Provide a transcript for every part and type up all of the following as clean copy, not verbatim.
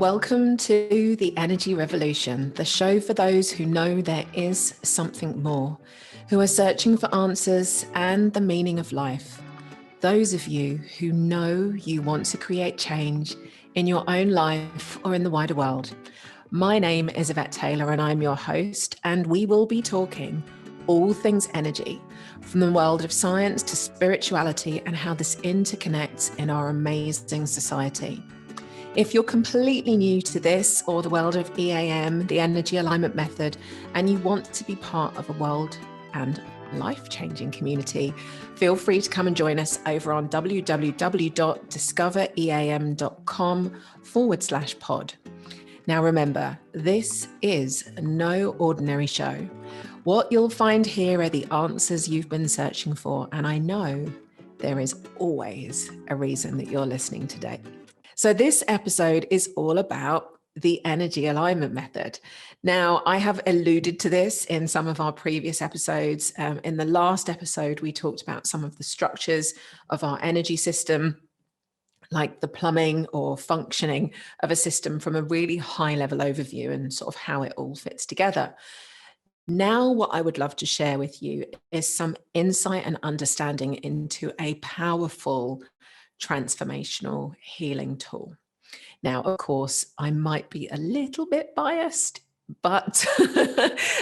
Welcome to the Energy Revolution, the show for those who know there is something more, who are searching for answers and the meaning of life. Those of you who know you want to create change in your own life or in the wider world. My name is Yvette Taylor and I'm your host, and we will be talking all things energy, from the world of science to spirituality and how this interconnects in our amazing society. If you're completely new to this or the world of EAM, the energy alignment method, and you want to be part of a world and life-changing community, feel free to come and join us over on www.discoveream.com/pod. Now remember, this is no ordinary show. What you'll find here are the answers you've been searching for, and I know there is always a reason that you're listening today. So this episode is all about the energy alignment method. Now, I have alluded to this in some of our previous episodes. In the last episode, we talked about some of the structures of our energy system, like the plumbing or functioning of a system from a really high level overview and sort of how it all fits together. Now, what I would love to share with you is some insight and understanding into a powerful transformational healing tool. Now, of course, I might be a little bit biased, but,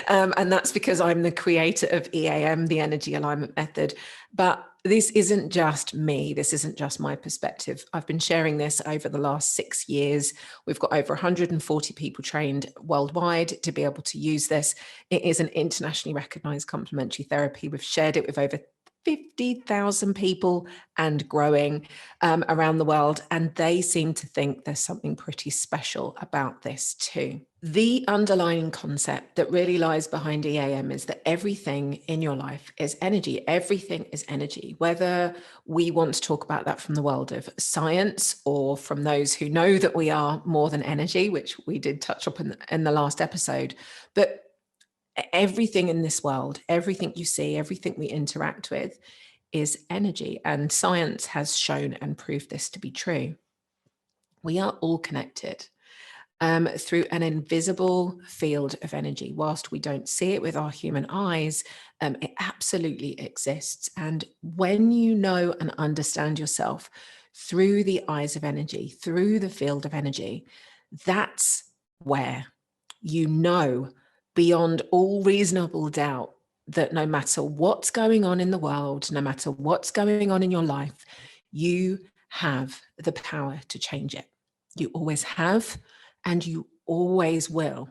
and that's because I'm the creator of EAM, the energy alignment method. But this isn't just me. This isn't just my perspective. I've been sharing this over the last 6 years. We've got over 140 people trained worldwide to be able to use this. It is an internationally recognized complementary therapy. We've shared it with over 50,000 people and growing around the world, and they seem to think there's something pretty special about this too. The underlying concept that really lies behind EAM is that everything in your life is energy. Everything is energy, whether we want to talk about that from the world of science or from those who know that we are more than energy, which we did touch up in the last episode. But everything in this world, everything you see, everything we interact with is energy. And science has shown and proved this to be true. We are all connected through an invisible field of energy. Whilst we don't see it with our human eyes, it absolutely exists. And when you know and understand yourself through the eyes of energy, through the field of energy, that's where you know beyond all reasonable doubt that no matter what's going on in the world, no matter what's going on in your life, you have the power to change it. You always have, and you always will,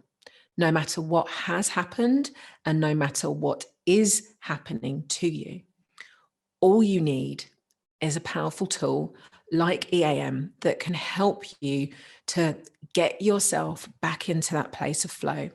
no matter what has happened and no matter what is happening to you. All you need is a powerful tool like EAM that can help you to get yourself back into that place of flow,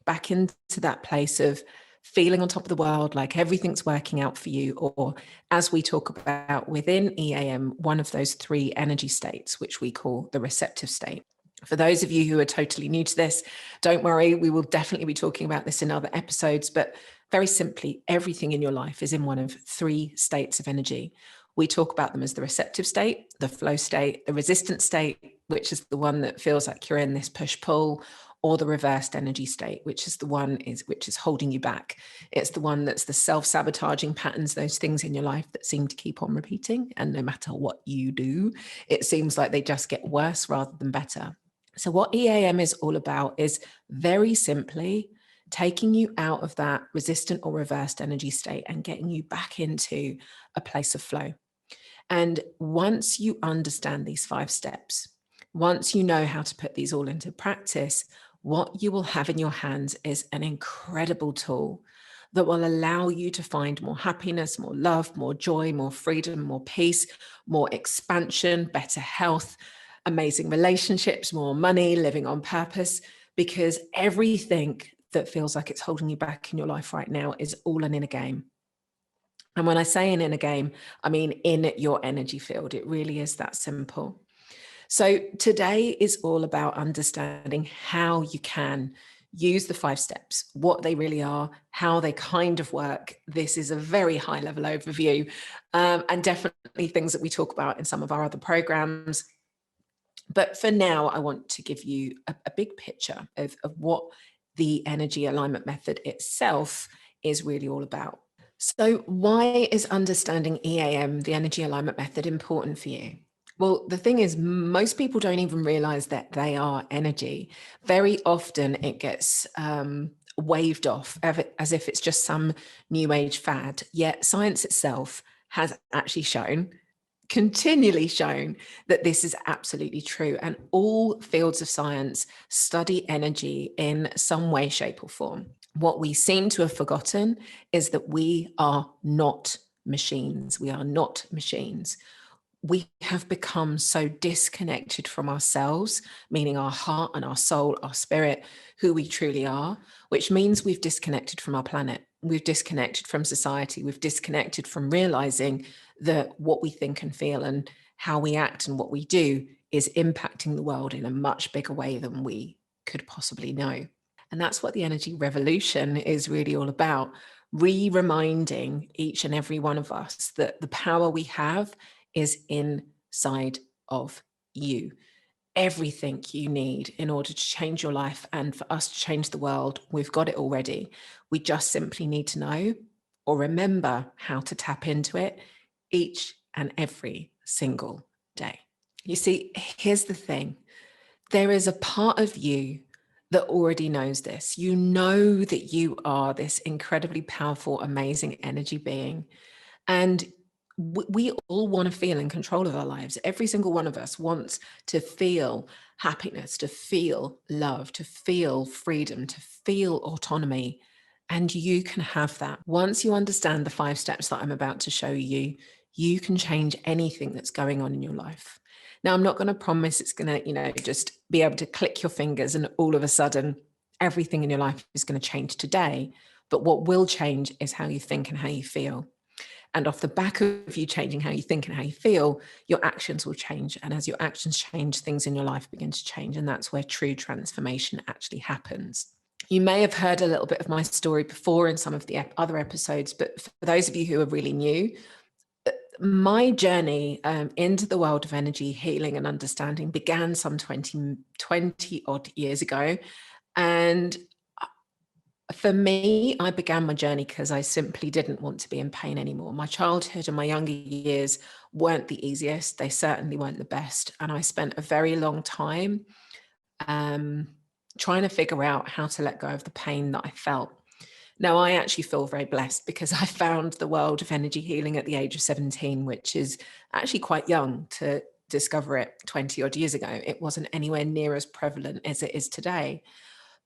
back into that place of feeling on top of the world, like everything's working out for you, or as we talk about within EAM, one of those 3 energy states, which we call the receptive state. For those of you who are totally new to this, don't worry, we will definitely be talking about this in other episodes, but very simply, everything in your life is in one of 3 states of energy. We talk about them as the receptive state, the flow state, the resistant state, which is the one that feels like you're in this push-pull, or the reversed energy state, which is the one which is holding you back. It's the one that's the self-sabotaging patterns, those things in your life that seem to keep on repeating. And no matter what you do, it seems like they just get worse rather than better. So what EAM is all about is very simply taking you out of that resistant or reversed energy state and getting you back into a place of flow. And once you understand these 5 steps, once you know how to put these all into practice, what you will have in your hands is an incredible tool that will allow you to find more happiness, more love, more joy, more freedom, more peace, more expansion, better health, amazing relationships, more money, living on purpose, because everything that feels like it's holding you back in your life right now is all an inner game. And when I say an inner game, I mean in your energy field. It really is that simple. So today is all about understanding how you can use the 5 steps, what they really are, how they kind of work. This is a very high level overview, and definitely things that we talk about in some of our other programs. But for now, I want to give you a big picture of what the energy alignment method itself is really all about. So why is understanding EAM, the energy alignment method, important for you? Well, the thing is, most people don't even realize that they are energy. Very often it gets waved off as if it's just some new age fad. Yet science itself has actually continually shown that this is absolutely true. And all fields of science study energy in some way, shape, or form. What we seem to have forgotten is that we are not machines. We are not machines. We have become so disconnected from ourselves, meaning our heart and our soul, our spirit, who we truly are, which means we've disconnected from our planet. We've disconnected from society. We've disconnected from realizing that what we think and feel and how we act and what we do is impacting the world in a much bigger way than we could possibly know. And that's what the energy revolution is really all about. Reminding each and every one of us that the power we have is inside of you. Everything you need in order to change your life and for us to change the world, we've got it already. We just simply need to know or remember how to tap into it each and every single day. You see, here's the thing. There is a part of you that already knows this. You know that you are this incredibly powerful, amazing energy being. And we all want to feel in control of our lives. Every single one of us wants to feel happiness, to feel love, to feel freedom, to feel autonomy. And you can have that. Once you understand the 5 steps that I'm about to show you, you can change anything that's going on in your life. Now, I'm not going to promise it's going to, just be able to click your fingers and all of a sudden everything in your life is going to change today. But what will change is how you think and how you feel. And off the back of you changing how you think and how you feel, your actions will change. And as your actions change, things in your life begin to change. And that's where true transformation actually happens. You may have heard a little bit of my story before in some of the other episodes, but for those of you who are really new, my journey into the world of energy healing and understanding began some 20 odd years ago. And for me, I began my journey because I simply didn't want to be in pain anymore. My childhood and my younger years weren't the easiest. They certainly weren't the best. And I spent a very long time trying to figure out how to let go of the pain that I felt. Now, I actually feel very blessed because I found the world of energy healing at the age of 17, which is actually quite young to discover it 20 odd years ago. It wasn't anywhere near as prevalent as it is today.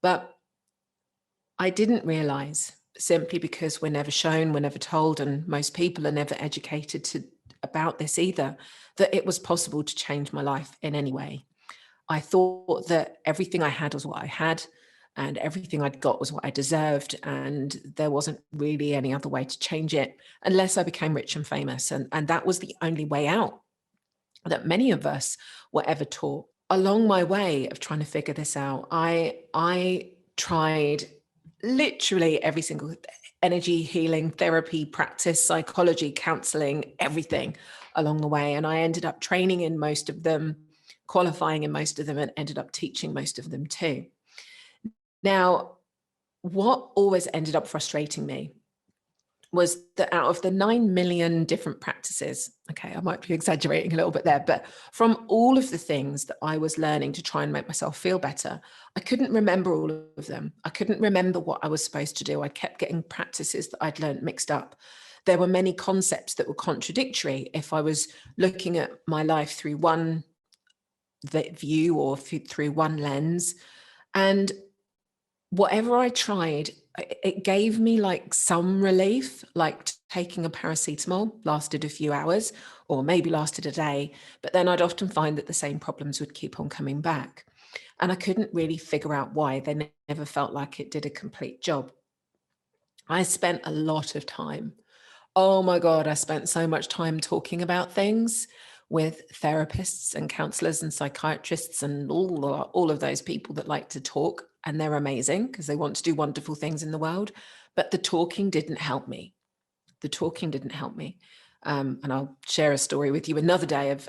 But I didn't realize, simply because we're never shown, we're never told, and most people are never educated about this either, that it was possible to change my life in any way. I thought that everything I had was what I had, and everything I'd got was what I deserved, and there wasn't really any other way to change it unless I became rich and famous. And that was the only way out that many of us were ever taught. Along my way of trying to figure this out, I tried literally every single energy healing therapy practice, psychology, counseling, everything along the way. And I ended up training in most of them, qualifying in most of them, and ended up teaching most of them too. Now, what always ended up frustrating me was that out of the 9 million different practices, okay, I might be exaggerating a little bit there, but from all of the things that I was learning to try and make myself feel better, I couldn't remember all of them. I couldn't remember what I was supposed to do. I kept getting practices that I'd learned mixed up. There were many concepts that were contradictory if I was looking at my life through one view or through one lens. And whatever I tried, it gave me like some relief, like taking a paracetamol lasted a few hours or maybe lasted a day, but then I'd often find that the same problems would keep on coming back. And I couldn't really figure out why. They never felt like it did a complete job. I spent a lot of time. Oh my God, I spent so much time talking about things with therapists and counselors and psychiatrists and all of those people that like to talk, and they're amazing because they want to do wonderful things in the world. But the talking didn't help me. The talking didn't help me. And I'll share a story with you another day of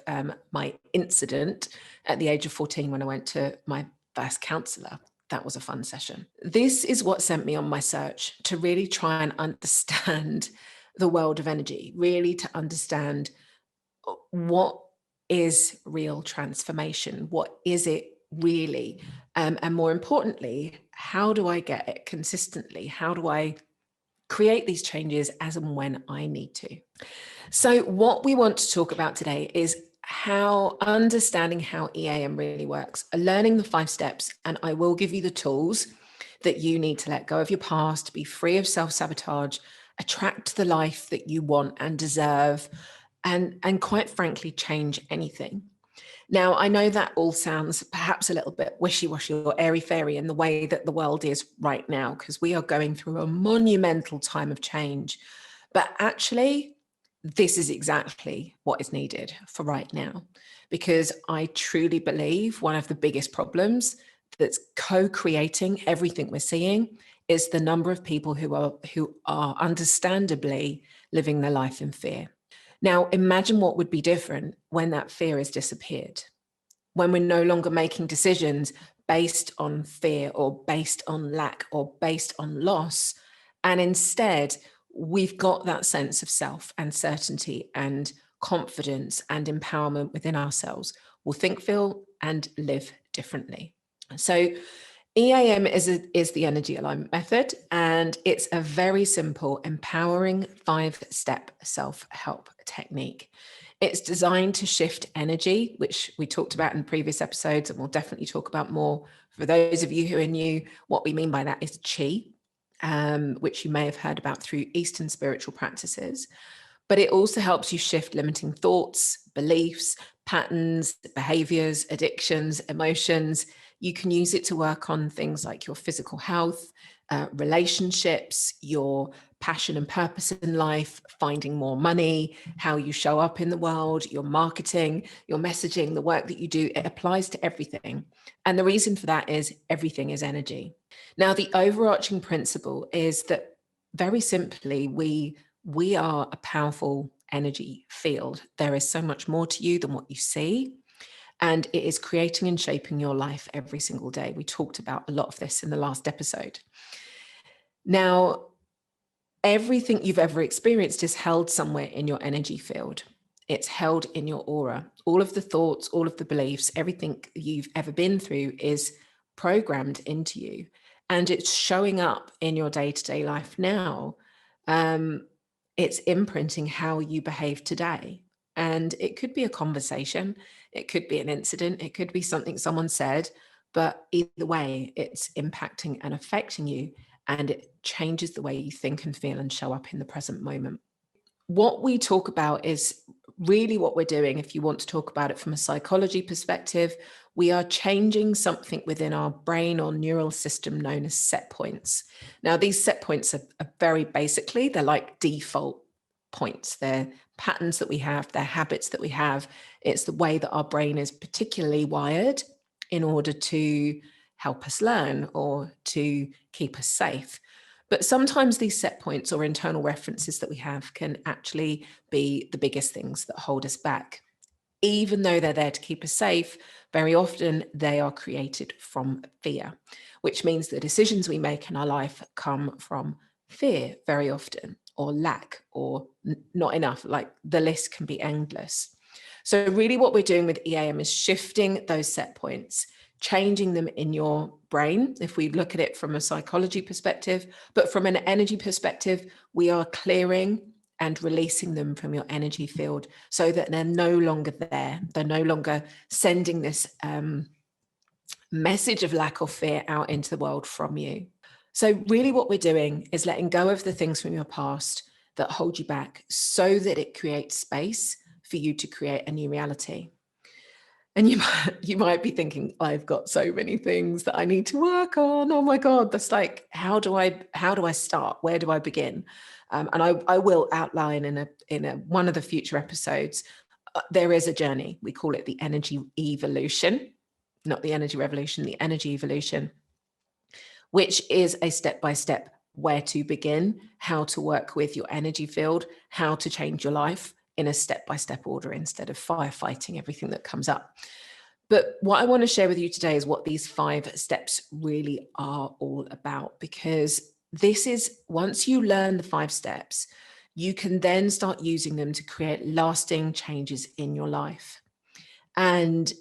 my incident at the age of 14 when I went to my first counsellor. That was a fun session. This is what sent me on my search to really try and understand the world of energy, really to understand what is real transformation? What is it really? And more importantly, how do I get it consistently? How do I create these changes as and when I need to? So what we want to talk about today is how understanding how EAM really works, learning the 5 steps, and I will give you the tools that you need to let go of your past, be free of self-sabotage, attract the life that you want and deserve, and quite frankly, change anything. Now, I know that all sounds perhaps a little bit wishy-washy or airy-fairy in the way that the world is right now, because we are going through a monumental time of change. But actually, this is exactly what is needed for right now, because I truly believe one of the biggest problems that's co-creating everything we're seeing is the number of people who are understandably living their life in fear. Now, imagine what would be different when that fear has disappeared, when we're no longer making decisions based on fear or based on lack or based on loss. And instead, we've got that sense of self and certainty and confidence and empowerment within ourselves. We'll think, feel, and live differently. So EAM is the energy alignment method, and it's a very simple, empowering 5-step self-help technique. It's designed to shift energy, which we talked about in previous episodes, and we'll definitely talk about more. For those of you who are new, what we mean by that is chi, which you may have heard about through Eastern spiritual practices. But it also helps you shift limiting thoughts, beliefs, patterns, behaviors, addictions, emotions. You can use it to work on things like your physical health, relationships, your passion and purpose in life, finding more money, how you show up in the world, your marketing, your messaging, the work that you do. It applies to everything. And the reason for that is everything is energy. Now, the overarching principle is that very simply, we are a powerful energy field. There is so much more to you than what you see. And it is creating and shaping your life every single day. We talked about a lot of this in the last episode. Now, everything you've ever experienced is held somewhere in your energy field. It's held in your aura. All of the thoughts, all of the beliefs, everything you've ever been through is programmed into you. And it's showing up in your day-to-day life now. It's imprinting how you behave today. And it could be a conversation, it could be an incident, it could be something someone said, but either way, it's impacting and affecting you, and it changes the way you think and feel and show up in the present moment. What we talk about is really what we're doing. If you want to talk about it from a psychology perspective, we are changing something within our brain or neural system known as set points. Now, these set points are very basically, they're like default points. They're patterns that we have, they're habits that we have. It's the way that our brain is particularly wired in order to help us learn or to keep us safe. But sometimes these set points or internal references that we have can actually be the biggest things that hold us back. Even though they're there to keep us safe, very often they are created from fear, which means the decisions we make in our life come from fear very often, or lack, or not enough. Like, the list can be endless. So really what we're doing with EAM is shifting those set points, changing them in your brain, if we look at it from a psychology perspective. But from an energy perspective, we are clearing and releasing them from your energy field so that they're no longer there. They're no longer sending this message of lack or fear out into the world from you. So really what we're doing is letting go of the things from your past that hold you back so that it creates space for you to create a new reality. And you might be thinking, I've got so many things that I need to work on. Oh my God, that's like, how do I start? Where do I begin? And I will outline in one of the future episodes. There is a journey. We call it the energy evolution, not the energy revolution, the energy evolution, which is a step-by-step where to begin, how to work with your energy field, how to change your life, in a step-by-step order instead of firefighting everything that comes up. But what I want to share with you today is what these 5 steps really are all about, because this is, once you learn the 5 steps, you can then start using them to create lasting changes in your life. And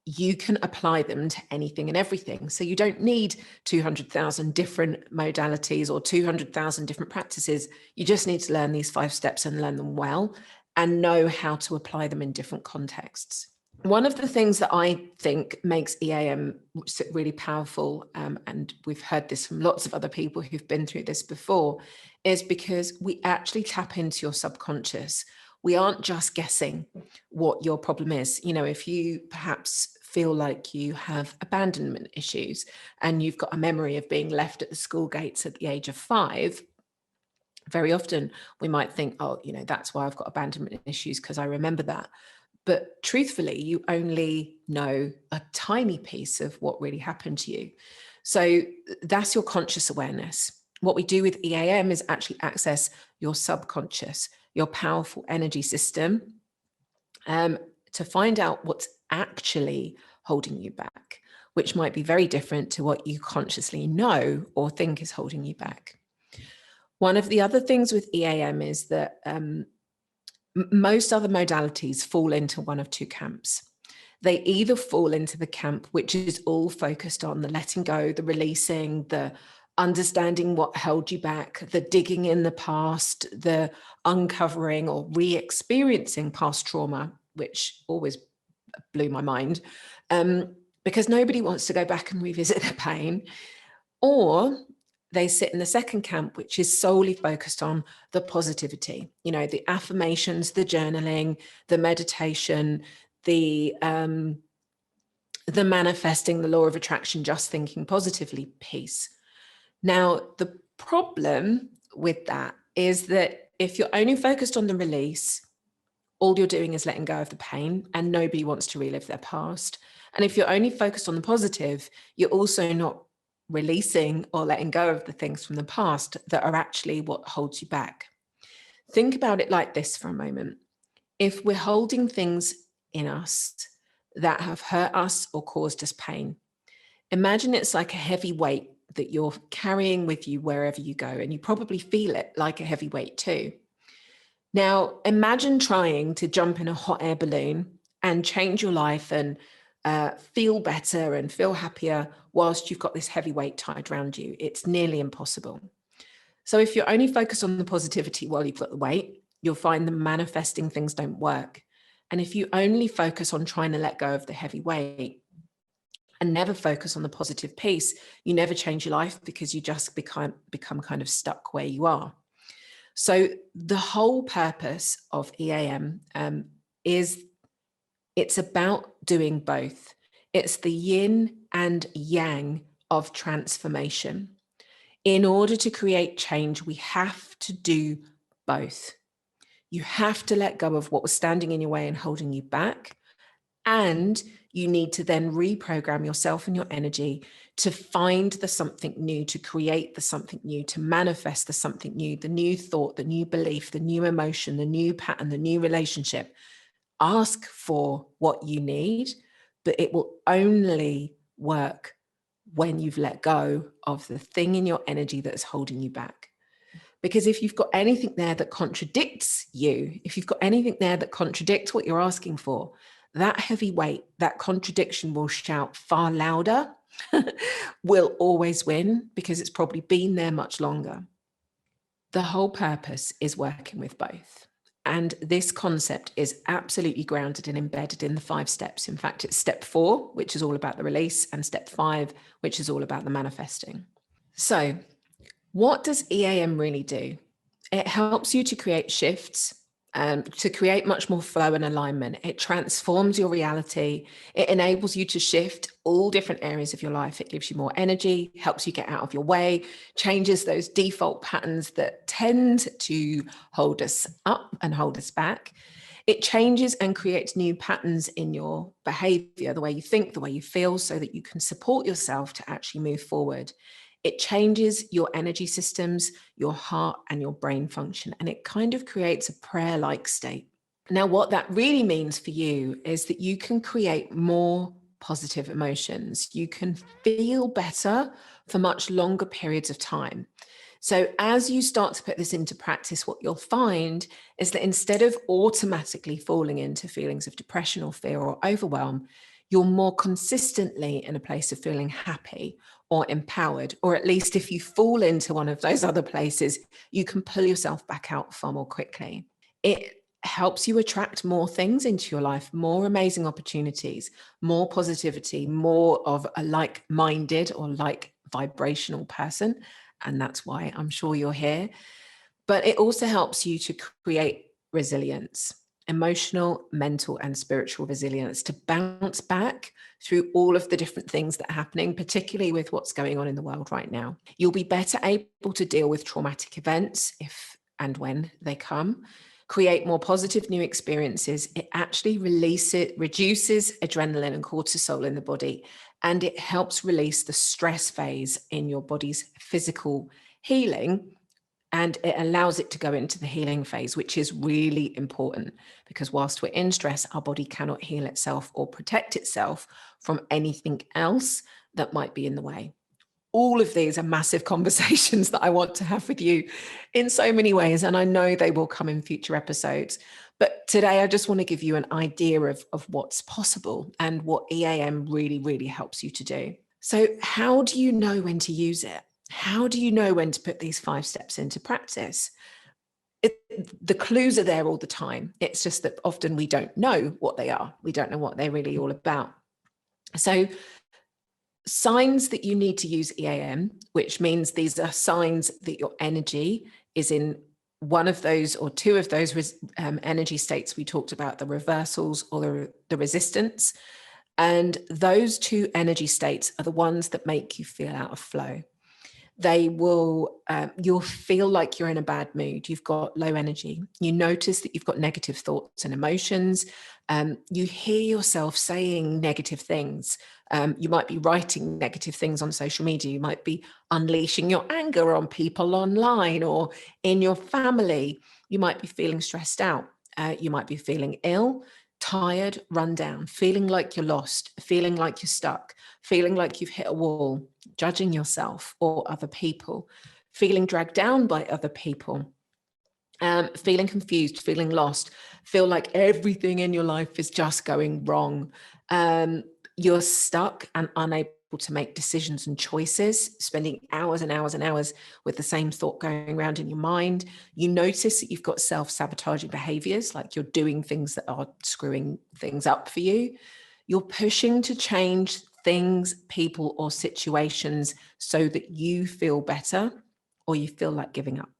you can apply them to anything and everything. So you don't need 200,000 different modalities or 200,000 different practices. You just need to learn these 5 steps and learn them well and know how to apply them in different contexts. One of the things that I think makes EAM really powerful, and we've heard this from lots of other people who've been through this before, is because we actually tap into your subconscious. We aren't just guessing what your problem is. You know, if you perhaps feel like you have abandonment issues and you've got a memory of being left at the school gates at the age of 5, very often we might think, oh, you know, that's why I've got abandonment issues, because I remember that. But truthfully, you only know a tiny piece of what really happened to you. So that's your conscious awareness. What we do with EAM is actually access your subconscious, your powerful energy system, to find out what's actually holding you back, which might be very different to what you consciously know or think is holding you back. One of the other things with EAM is that most other modalities fall into one of 2 camps. They either fall into the camp which is all focused on the letting go, the releasing, the understanding what held you back, the digging in the past, the uncovering or re-experiencing past trauma, which always blew my mind, because nobody wants to go back and revisit the pain. Or they sit in the second camp, which is solely focused on the positivity, you know, the affirmations, the journaling, the meditation, the manifesting, the law of attraction, just thinking positively piece. Now, the problem with that is that if you're only focused on the release, all you're doing is letting go of the pain, and nobody wants to relive their past. And if you're only focused on the positive, you're also not releasing or letting go of the things from the past that are actually what holds you back. Think about it like this for a moment. If we're holding things in us that have hurt us or caused us pain, imagine it's like a heavy weight that you're carrying with you wherever you go, and you probably feel it like a heavy weight too. Now, imagine trying to jump in a hot air balloon and change your life and feel better and feel happier whilst you've got this heavy weight tied around you. It's nearly impossible. So if you're only focused on the positivity while you've got the weight, you'll find the manifesting things don't work. And if you only focus on trying to let go of the heavy weight and never focus on the positive piece, you never change your life, because you just become kind of stuck where you are. So the whole purpose of EAM is it's about doing both. It's the yin and yang of transformation. In order to create change, we have to do both. You have to let go of what was standing in your way and holding you back. And you need to then reprogram yourself and your energy to find the something new, to create the something new, to manifest the something new, the new thought, the new belief, the new emotion, the new pattern, the new relationship. Ask for what you need, but it will only work when you've let go of the thing in your energy that is holding you back. Because if you've got anything there that contradicts you, if you've got anything there that contradicts what you're asking for, that heavy weight, that contradiction will shout far louder, will always win, because it's probably been there much longer. The whole purpose is working with both. And this concept is absolutely grounded and embedded in the 5 steps. In fact, it's step 4, which is all about the release, and step 5, which is all about the manifesting. So what does EAM really do? It helps you to create shifts, to create much more flow and alignment. It transforms your reality. It enables you to shift all different areas of your life. It gives you more energy, helps you get out of your way, changes those default patterns that tend to hold us up and hold us back. It changes and creates new patterns in your behavior, the way you think, the way you feel, so that you can support yourself to actually move forward. It changes your energy systems, your heart and your brain function, and it kind of creates a prayer-like state. Now, what that really means for you is that you can create more positive emotions. You can feel better for much longer periods of time. So as you start to put this into practice, what you'll find is that instead of automatically falling into feelings of depression or fear or overwhelm, you're more consistently in a place of feeling happy or empowered, or at least if you fall into one of those other places, you can pull yourself back out far more quickly. It helps you attract more things into your life, more amazing opportunities, more positivity, more of a like-minded or like vibrational person. And that's why I'm sure you're here. But it also helps you to create resilience, emotional, mental, and spiritual resilience, to bounce back through all of the different things that are happening, particularly with what's going on in the world right now. You'll be better able to deal with traumatic events if and when they come, create more positive new experiences. It actually reduces adrenaline and cortisol in the body, and it helps release the stress phase in your body's physical healing, and it allows it to go into the healing phase, which is really important, because whilst we're in stress, our body cannot heal itself or protect itself from anything else that might be in the way. All of these are massive conversations that I want to have with you in so many ways, and I know they will come in future episodes. But today I just want to give you an idea of what's possible and what EAM really, really helps you to do. So how do you know when to use it? How do you know when to put these 5 steps into practice? The clues are there all the time. It's just that often we don't know what they are. We don't know what they're really all about. So signs that you need to use EAM, which means these are signs that your energy is in one of those or two of those energy states we talked about, the reversals or the resistance. And those 2 energy states are the ones that make you feel out of flow. They will, you'll feel like you're in a bad mood. You've got low energy. You notice that you've got negative thoughts and emotions. You hear yourself saying negative things. You might be writing negative things on social media. You might be unleashing your anger on people online or in your family. You might be feeling stressed out. You might be feeling ill, tired, run down, feeling like you're lost, feeling like you're stuck, feeling like you've hit a wall, judging yourself or other people, feeling dragged down by other people, feeling confused, feeling lost, feel like everything in your life is just going wrong. You're stuck and unable to make decisions and choices, spending hours and hours and hours with the same thought going around in your mind. You notice that you've got self-sabotaging behaviors, like you're doing things that are screwing things up for you. You're pushing to change things, people, or situations so that you feel better, or you feel like giving up.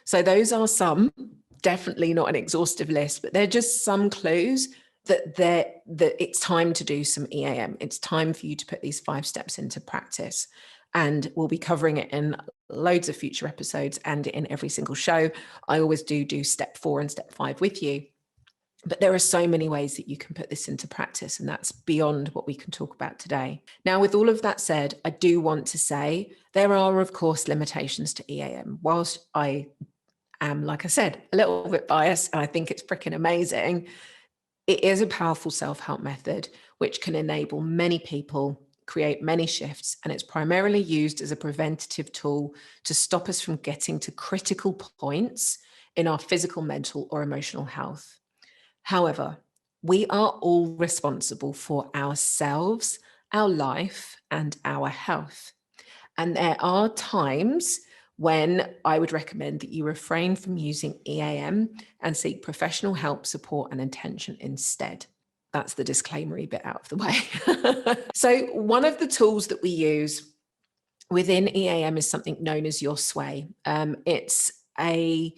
So those are some, definitely not an exhaustive list, but they're just some clues that it's time to do some EAM. It's time for you to put these 5 steps into practice. And we'll be covering it in loads of future episodes and in every single show. I always do step 4 and step 5 with you. But there are so many ways that you can put this into practice, and that's beyond what we can talk about today. Now, with all of that said, I do want to say there are, of course, limitations to EAM. Whilst I am, like I said, a little bit biased, and I think it's freaking amazing, it is a powerful self-help method which can enable many people, create many shifts, and it's primarily used as a preventative tool to stop us from getting to critical points in our physical, mental, or emotional health. However, we are all responsible for ourselves, our life, and our health. And there are times when I would recommend that you refrain from using EAM and seek professional help, support, and attention instead. That's the disclaimery bit out of the way. So one of the tools that we use within EAM is something known as your sway. It's a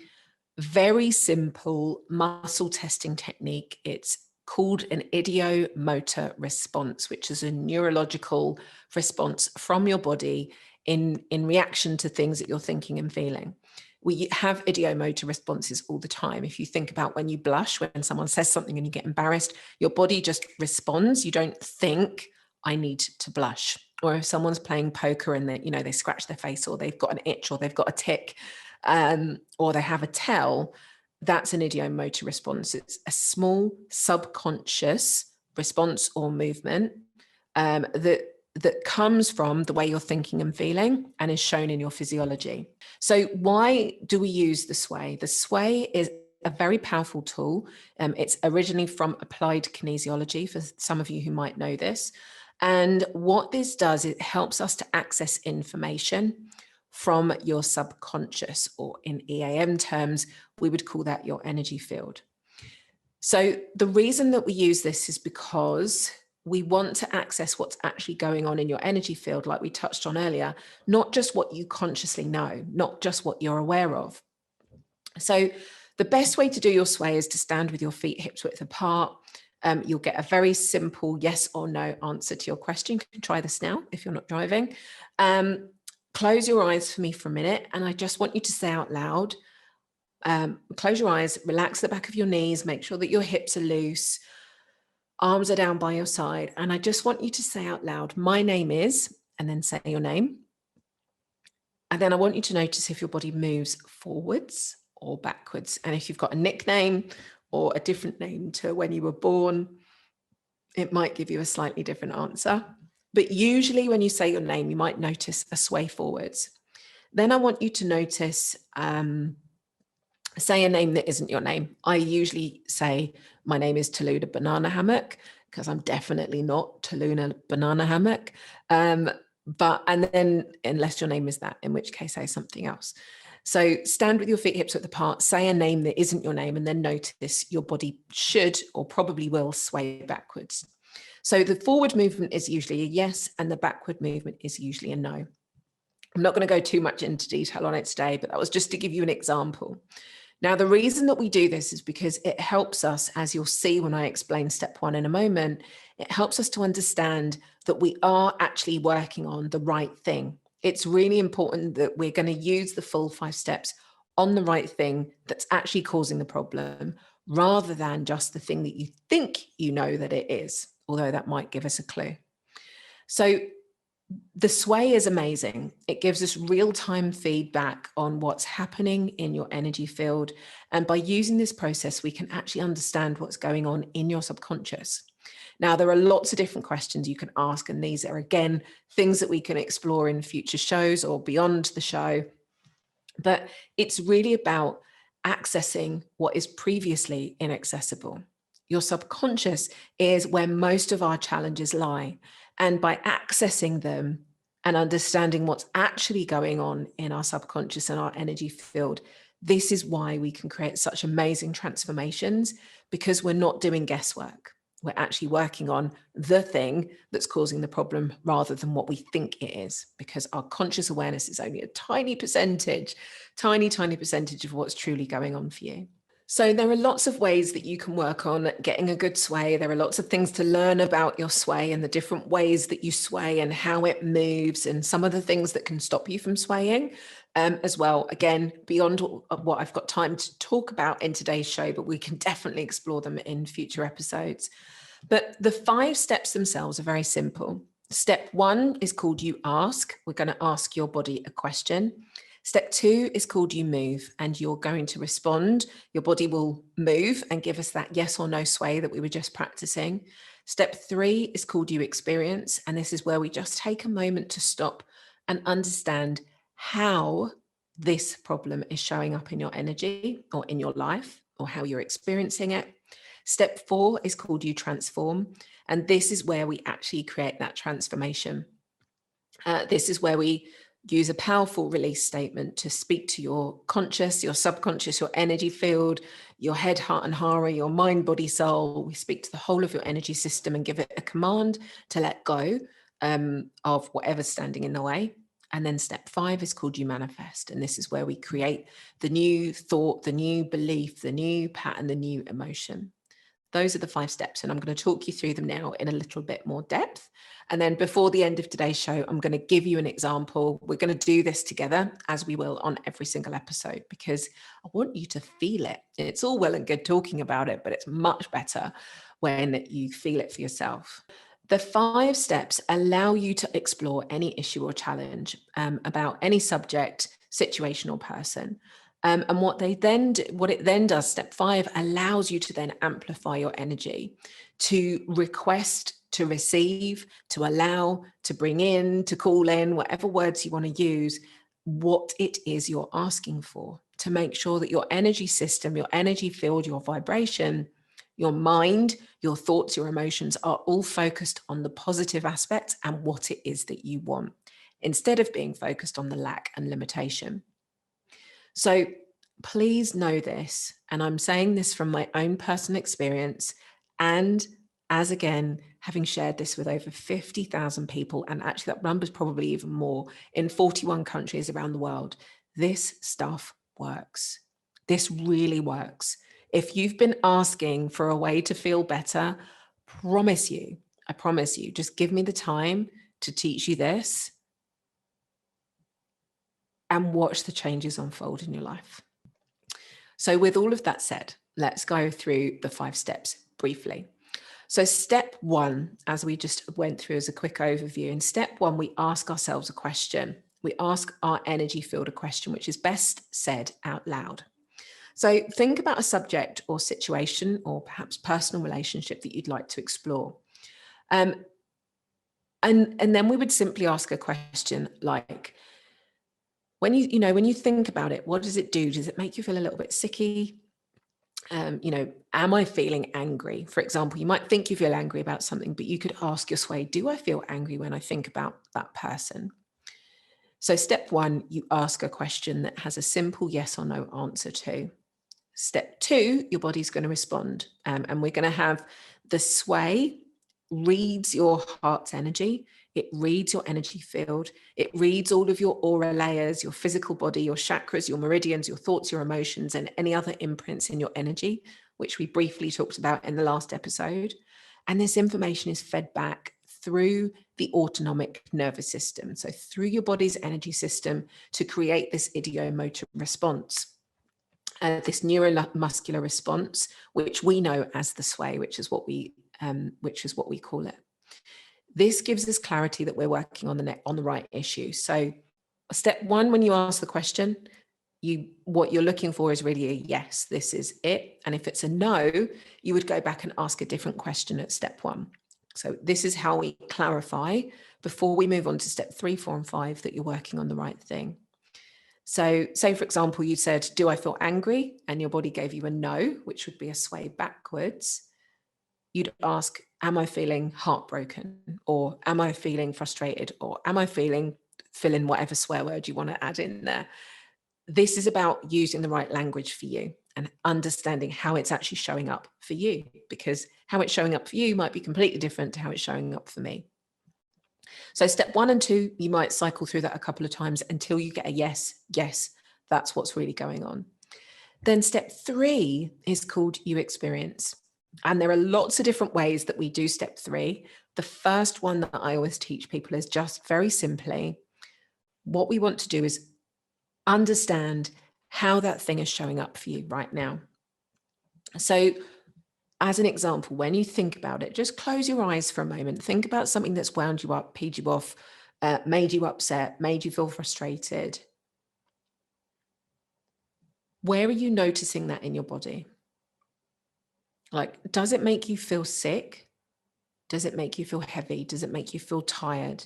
very simple muscle testing technique. It's called an idiomotor response, which is a neurological response from your body in reaction to things that you're thinking and feeling. We have idiomotor responses all the time. If you think about when you blush, when someone says something and you get embarrassed, your body just responds. You don't think, I need to blush. Or if someone's playing poker and they scratch their face, or they've got an itch, or they've got a tick, or they have a tell, that's an idiomotor response. It's a small subconscious response or movement that comes from the way you're thinking and feeling and is shown in your physiology. So why do we use the sway? The sway is a very powerful tool. It's originally from applied kinesiology, for some of you who might know this. And what this does, it helps us to access information from your subconscious, or in EAM terms, we would call that your energy field. So the reason that we use this is because we want to access what's actually going on in your energy field, like we touched on earlier, not just what you consciously know, not just what you're aware of. So the best way to do your sway is to stand with your feet hips width apart. You'll get a very simple yes or no answer to your question. You can try this now if you're not driving. Close your eyes for me for a minute, and I just want you to say out loud, close your eyes, relax the back of your knees, make sure that your hips are loose, arms are down by your side. And I just want you to say out loud, my name is, and then say your name. And then I want you to notice if your body moves forwards or backwards. And if you've got a nickname or a different name to when you were born, it might give you a slightly different answer. But usually when you say your name, you might notice a sway forwards. Then I want you to notice, say a name that isn't your name. I usually say, my name is Tallulah Banana Hammock, because I'm definitely not Tallulah Banana Hammock. And then unless your name is that, in which case say something else. So stand with your feet hips width apart, say a name that isn't your name, and then notice your body should or probably will sway backwards. So the forward movement is usually a yes, and the backward movement is usually a no. I'm not going to go too much into detail on it today, but that was just to give you an example. Now, the reason that we do this is because it helps us, as you'll see when I explain step 1 in a moment, it helps us to understand that we are actually working on the right thing. It's really important that we're going to use the full 5 steps on the right thing that's actually causing the problem, rather than just the thing that you think you know that it is, although that might give us a clue. So the sway is amazing. It gives us real-time feedback on what's happening in your energy field. And by using this process, we can actually understand what's going on in your subconscious. Now, there are lots of different questions you can ask, and these are, again, things that we can explore in future shows or beyond the show. But it's really about accessing what is previously inaccessible. Your subconscious is where most of our challenges lie. And by accessing them and understanding what's actually going on in our subconscious and our energy field, this is why we can create such amazing transformations, because we're not doing guesswork. We're actually working on the thing that's causing the problem rather than what we think it is, because our conscious awareness is only a tiny percentage of what's truly going on for you. So there are lots of ways that you can work on getting a good sway. There are lots of things to learn about your sway and the different ways that you sway and how it moves, and some of the things that can stop you from swaying as well. Again, beyond what I've got time to talk about in today's show, but we can definitely explore them in future episodes. But the 5 steps themselves are very simple. Step 1 is called you ask. We're going to ask your body a question. Step 2 is called you move, and you're going to respond. Your body will move and give us that yes or no sway that we were just practicing. Step 3 is called you experience, and this is where we just take a moment to stop and understand how this problem is showing up in your energy or in your life, or how you're experiencing it. Step 4 is called you transform, and this is where we actually create that transformation. This is where we use a powerful release statement to speak to your conscious, your subconscious, your energy field, your head, heart, and hara, your mind, body, soul. We speak to the whole of your energy system and give it a command to let go of whatever's standing in the way. And then step 5 is called you manifest. And this is where we create the new thought, the new belief, the new pattern, the new emotion. Those are the 5 steps, and I'm going to talk you through them now in a little bit more depth. And then before the end of today's show, I'm going to give you an example. We're going to do this together, as we will on every single episode, because I want you to feel it. It's all well and good talking about it, but it's much better when you feel it for yourself. The 5 steps allow you to explore any issue or challenge about any subject, situation, or person. And what it then does, step 5, allows you to then amplify your energy, to request, to receive, to allow, to bring in, to call in, whatever words you want to use, what it is you're asking for, to make sure that your energy system, your energy field, your vibration, your mind, your thoughts, your emotions are all focused on the positive aspects and what it is that you want, instead of being focused on the lack and limitation. So please know this, and I'm saying this from my own personal experience, and as again, having shared this with over 50,000 people, and actually that number's probably even more, in 41 countries around the world, this stuff works. This really works. If you've been asking for a way to feel better, I promise you, just give me the time to teach you this and watch the changes unfold in your life. So with all of that said, let's go through the 5 steps briefly. So step 1, as we just went through as a quick overview, in step 1, we ask ourselves a question. We ask our energy field a question, which is best said out loud. So think about a subject or situation or perhaps personal relationship that you'd like to explore. And then we would simply ask a question like, when you think about it, what does it do? Does it make you feel a little bit sicky? Am I feeling angry? For example, you might think you feel angry about something, but you could ask your sway, do I feel angry when I think about that person? So step 1, you ask a question that has a simple yes or no answer to. Step 2, your body's going to respond. And we're going to have the sway reads your heart's energy. It reads your energy field. It reads all of your aura layers, your physical body, your chakras, your meridians, your thoughts, your emotions, and any other imprints in your energy, which we briefly talked about in the last episode. And this information is fed back through the autonomic nervous system, so through your body's energy system, to create this ideomotor response. This neuromuscular response, which we know as the sway, which is what we call it. This gives us clarity that we're working on the right issue. So step 1, when you ask the question, what you're looking for is really a yes, this is it. And if it's a no, you would go back and ask a different question at step 1. So this is how we clarify before we move on to step 3, 4, and 5 that you're working on the right thing. So say, for example, you said, do I feel angry? And your body gave you a no, which would be a sway backwards. You'd ask, am I feeling heartbroken? Or am I feeling frustrated? Or am I fill in whatever swear word you want to add in there? This is about using the right language for you and understanding how it's actually showing up for you, because how it's showing up for you might be completely different to how it's showing up for me. So step 1 and 2, you might cycle through that a couple of times until you get a yes, that's what's really going on. Then step 3 is called you experience. And there are lots of different ways that we do step 3. The first one that I always teach people is just very simply, what we want to do is understand how that thing is showing up for you right now. So as an example, when you think about it, just close your eyes for a moment. Think about something that's wound you up, peed you off, made you upset, made you feel frustrated. Where are you noticing that in your body? Like, does it make you feel sick? Does it make you feel heavy? Does it make you feel tired?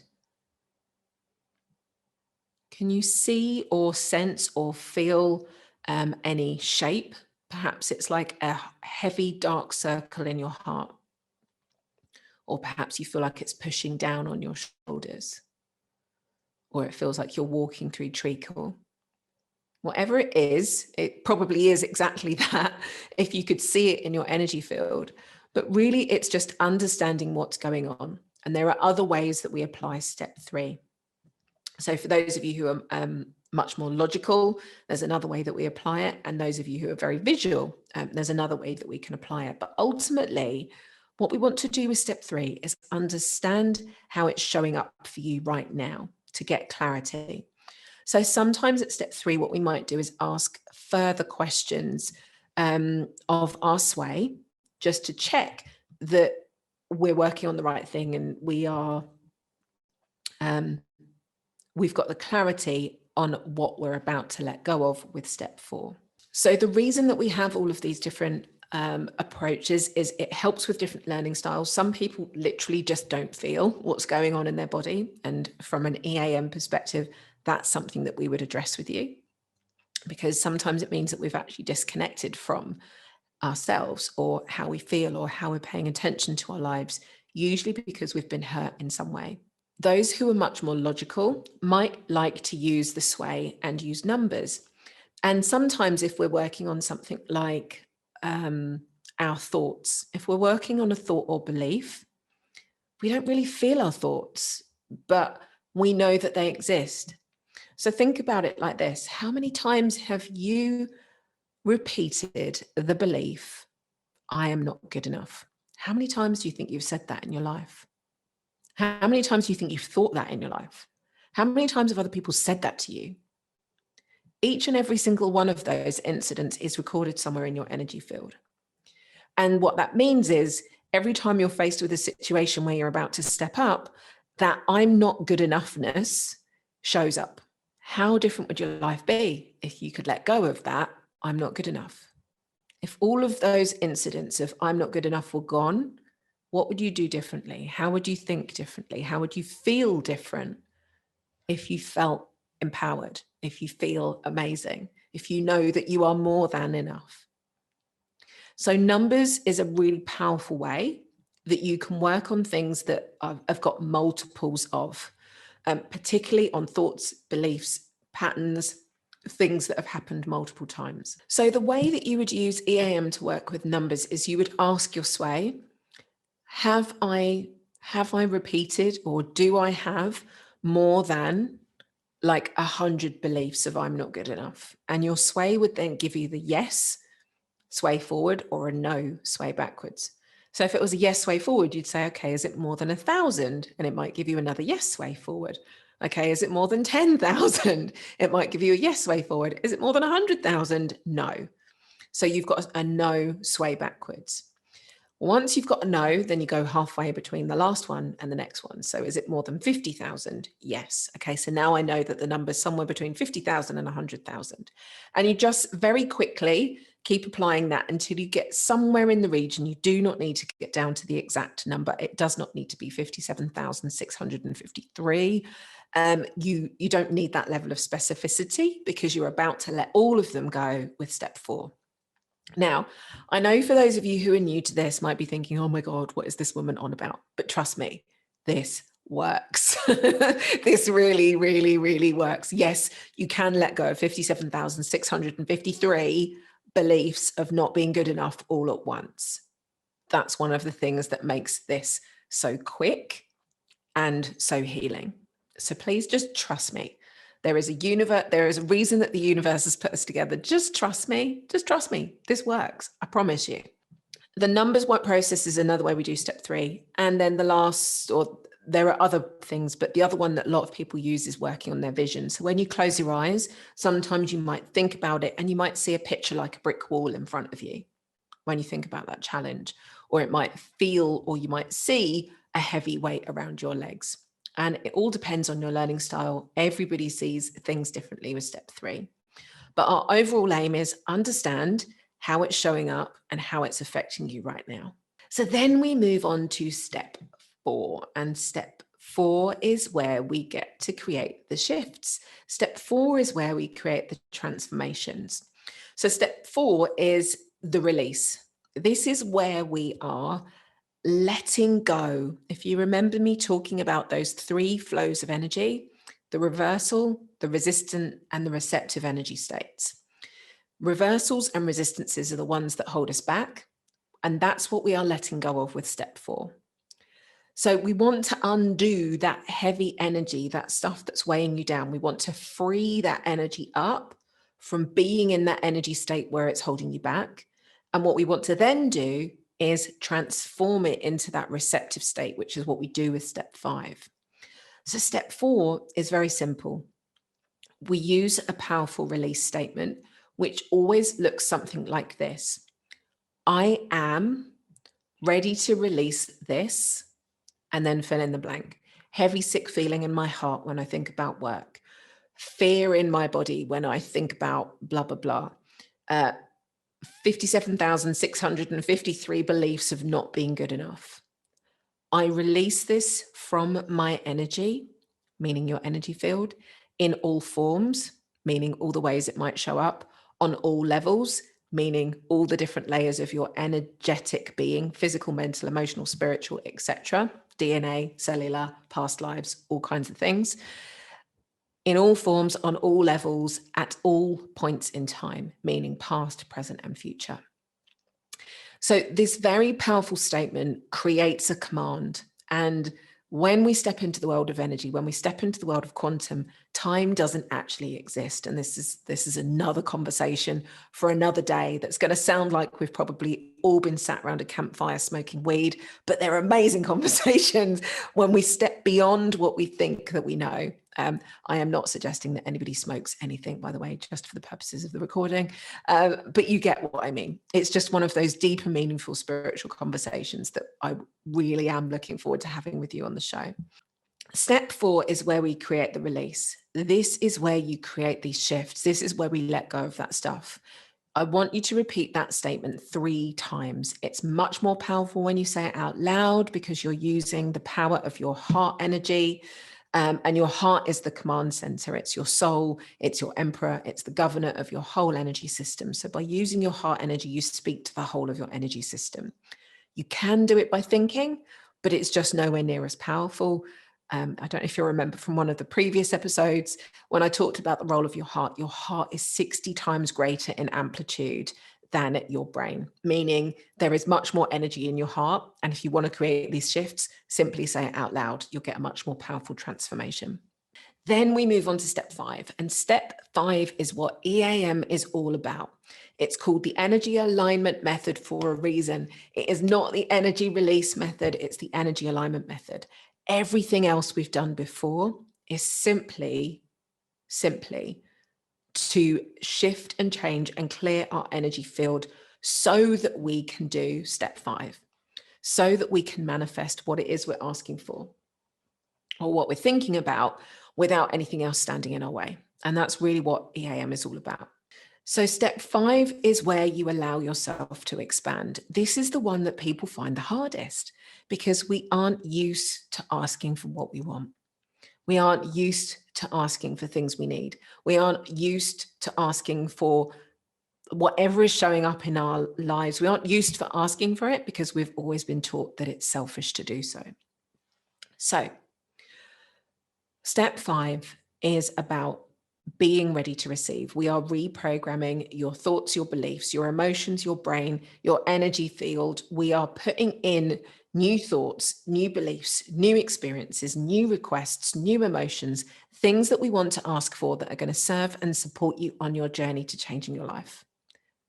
Can you see or sense or feel any shape? Perhaps it's like a heavy dark circle in your heart. Or perhaps you feel like it's pushing down on your shoulders. Or it feels like you're walking through treacle. Whatever it is, it probably is exactly that, if you could see it in your energy field. But really, it's just understanding what's going on. And there are other ways that we apply step 3. So for those of you who are much more logical, there's another way that we apply it. And those of you who are very visual, there's another way that we can apply it. But ultimately, what we want to do with step 3 is understand how it's showing up for you right now to get clarity. So sometimes at step 3, what we might do is ask further questions of our sway, just to check that we're working on the right thing and we've got the clarity on what we're about to let go of with step 4. So the reason that we have all of these different approaches is it helps with different learning styles. Some people literally just don't feel what's going on in their body. And from an EAM perspective, that's something that we would address with you, because sometimes it means that we've actually disconnected from ourselves or how we feel or how we're paying attention to our lives, usually because we've been hurt in some way. Those who are much more logical might like to use the sway and use numbers. And sometimes if we're working on something like our thoughts, if we're working on a thought or belief, we don't really feel our thoughts, but we know that they exist. So think about it like this. How many times have you repeated the belief, I am not good enough? How many times do you think you've said that in your life? How many times do you think you've thought that in your life? How many times have other people said that to you? Each and every single one of those incidents is recorded somewhere in your energy field. And what that means is every time you're faced with a situation where you're about to step up, that I'm not good enoughness shows up. How different would your life be if you could let go of that I'm not good enough? If all of those incidents of I'm not good enough were gone, what would you do differently? How would you think differently? How would you feel different if you felt empowered, if you feel amazing, if you know that you are more than enough? So numbers is a really powerful way that you can work on things that have got multiples of, particularly on thoughts, beliefs, patterns, things that have happened multiple times. So the way that you would use EAM to work with numbers is you would ask your sway, have I repeated, or do I have more than like 100 beliefs of I'm not good enough? And your sway would then give you the yes sway forward or a no sway backwards. So if it was a yes sway forward, you'd say, okay, is it more than 1,000? And it might give you another yes sway forward. Okay, is it more than 10,000? It might give you a yes sway forward. Is it more than 100,000? No. So you've got a no sway backwards. Once you've got a no, then you go halfway between the last one and the next one. So is it more than 50,000? Yes. Okay, so now I know that the number is somewhere between 50,000 and 100,000. And you just very quickly keep applying that until you get somewhere in the region. You do not need to get down to the exact number. It does not need to be 57,653. You don't need that level of specificity because you're about to let all of them go with step 4. Now, I know for those of you who are new to this might be thinking, oh my God, what is this woman on about? But trust me, this works. This really, really, really works. Yes, you can let go of 57,653 beliefs of not being good enough all at once. That's one of the things that makes this so quick and so healing. So please just trust me. There is a reason that the universe has put us together. Just trust me. Just trust me. This works. I promise you. The numbers work process is another way we do step 3. And then there are other things, but the other one that a lot of people use is working on their vision. So when you close your eyes, sometimes you might think about it and you might see a picture like a brick wall in front of you when you think about that challenge, or it might feel, or you might see a heavy weight around your legs. And it all depends on your learning style. Everybody sees things differently with step 3. But our overall aim is understand how it's showing up and how it's affecting you right now. So then we move on to step 4. And step 4 is where we get to create the shifts. Step 4 is where we create the transformations. So step 4 is the release. This is where we are letting go. If you remember me talking about those 3 flows of energy, the reversal, the resistant, and the receptive energy states. Reversals and resistances are the ones that hold us back. And that's what we are letting go of with step 4. So we want to undo that heavy energy, that stuff that's weighing you down. We want to free that energy up from being in that energy state where it's holding you back. And what we want to then do is transform it into that receptive state, which is what we do with step 5. So step 4 is very simple. We use a powerful release statement, which always looks something like this. I am ready to release this, and then fill in the blank. Heavy, sick feeling in my heart when I think about work. fear in my body when I think about blah, blah, blah. 57,653 beliefs of not being good enough. I release this from my energy, meaning your energy field, in all forms, meaning all the ways it might show up, on all levels, meaning all the different layers of your energetic being, physical, mental, emotional, spiritual, etc., DNA, cellular, past lives, all kinds of things, in all forms, on all levels, at all points in time, meaning past, present, and future. So this very powerful statement creates a command. And when we step into the world of energy, when we step into the world of quantum, time doesn't actually exist. And this is another conversation for another day that's going to sound like we've probably all been sat around a campfire smoking weed, but they're amazing conversations when we step beyond what we think that we know. I am not suggesting that anybody smokes anything, by the way, just for the purposes of the recording, but you get what I mean. It's just one of those deeper, meaningful spiritual conversations that I really am looking forward to having with you on the show. Step 4 is where we create the release. This is where you create these shifts. This is where we let go of that stuff. I want you to repeat that statement 3 times. It's much more powerful when you say it out loud because you're using the power of your heart energy. And your heart is the command center. It's your soul. It's your emperor. It's the governor of your whole energy system. So by using your heart energy, you speak to the whole of your energy system. You can do it by thinking, but it's just nowhere near as powerful. I don't know if you remember from one of the previous episodes when I talked about the role of your heart is 60 times greater in amplitude than your brain, meaning there is much more energy in your heart. And if you want to create these shifts, simply say it out loud. You'll get a much more powerful transformation. Then we move on to step 5. And step 5 is what EAM is all about. It's called the energy alignment method for a reason. It is not the energy release method. It's the energy alignment method. Everything else we've done before is simply to shift and change and clear our energy field so that we can do step 5, so that we can manifest what it is we're asking for or what we're thinking about without anything else standing in our way. And that's really what EAM is all about. So step 5 is where you allow yourself to expand. This is the one that people find the hardest because we aren't used to asking for what we want. We aren't used to asking for things we need. We aren't used to asking for whatever is showing up in our lives. We aren't used for asking for it because we've always been taught that it's selfish to do so. So, step 5 is about being ready to receive. We are reprogramming your thoughts, your beliefs, your emotions, your brain, your energy field. We are putting in new thoughts, new beliefs, new experiences, new requests, new emotions, things that we want to ask for that are going to serve and support you on your journey to changing your life.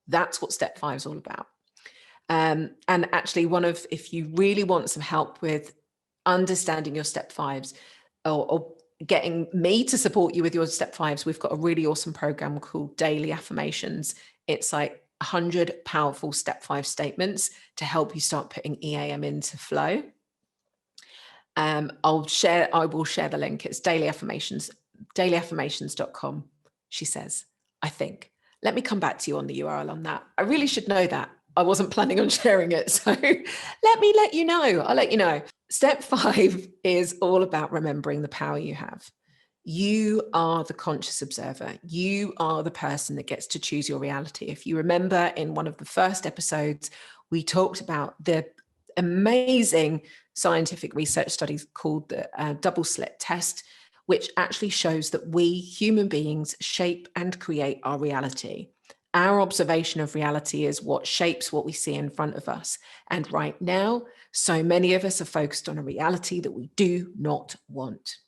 That's what step 5 is all about. And actually, if you really want some help with understanding your step 5s or getting me to support you with your step 5s, we've got a really awesome program called Daily Affirmations. It's like 100 powerful step 5 statements to help you start putting EAM into flow. I will share the link. It's Daily Affirmations, dailyaffirmations.com. She says, I think. Let me come back to you on the URL on that. I really should know that. I wasn't planning on sharing it. So let me let you know. I'll let you know. Step 5 is all about remembering the power you have. You are the conscious observer. You are the person that gets to choose your reality. If you remember in one of the first episodes, we talked about the amazing scientific research studies called the double slit test, which actually shows that we human beings shape and create our reality. Our observation of reality is what shapes what we see in front of us. And right now, so many of us are focused on a reality that we do not want.